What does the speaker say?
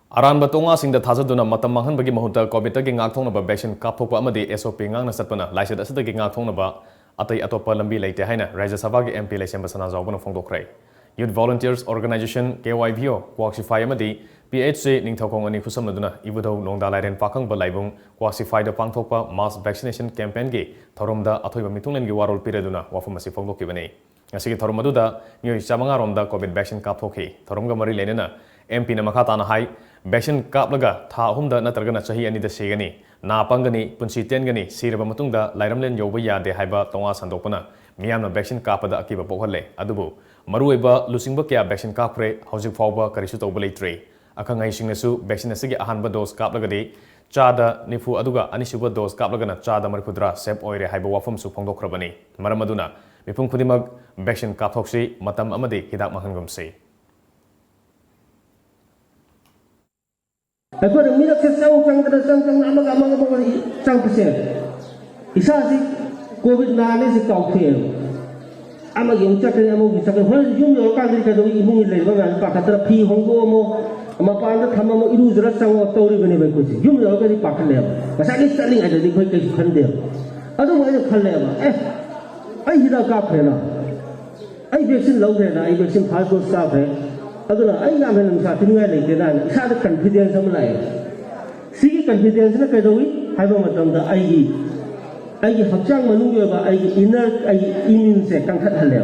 Aran batonga sing da thazaduna matam manghan bagi mahuta COVID gi ngak thong na ba vaccine kap thok pa amadi SOP ngang na satpana laisad asada gi ngak thong na ba atai atopa lambi leite haina Rajya Sabha gi MP lesem basana zawbana phongdokrai Youth Volunteers Organization KYVO Quaxify amadi PHC ningthokong ani khusamaduna ibudau nongda lairen pakhang ba laibung Quaxify da pangthokpa mass vaccination campaign gi thoromda athoiba mitunglen gi warol pireduna wafum asi phongdokibani ngasi gi thorom aduda mioi chamanga romda COVID vaccine kap thokhi thoromga mari lenena MP na makha tana hai vaccine kap laga tha humda natragana chahi ani da segani na pangani punsi tengani siraba matungda lairamlen yoba yade haiba tonga sandopana miyamna vaccine kapada akiba pokhalle adubu maruiba lusingba kya vaccine kapre hojik fawba karisu tawba leitre akangai singnasu vaccine asigi ahanba dose kap lagadi chada nifu aduga anisuba dose kap lagana chada marpudra sep oire haiba wafam su phongdokrabani maramaduna mipum khudimag vaccine kap thoksi matam amadi hidak mahangumsi Aku ada minat sesau sang amang sang persen. Isa si COVID nane si kau fail. Ama yung cakap amo bisa kan. Hal yung orang kali kadang ibu ni lepas kan pakai terapi honggo amo. Ama pandai thama amo iru jelas sang tauri bene bene kuci. Yung orang kali pakai leh. Pasal ni saling ada di kau kau khandel. Aduh mana khandel apa? Ay hidak kap na. Ay vaksin lau na. Ay vaksin first dose kap aduna ai ga men sa tinga le de na sa da confidence am lai si confidence na kai doi hai ba matam da ai gi hakchang manu yo ba ai inner ai immune se kang khat hal le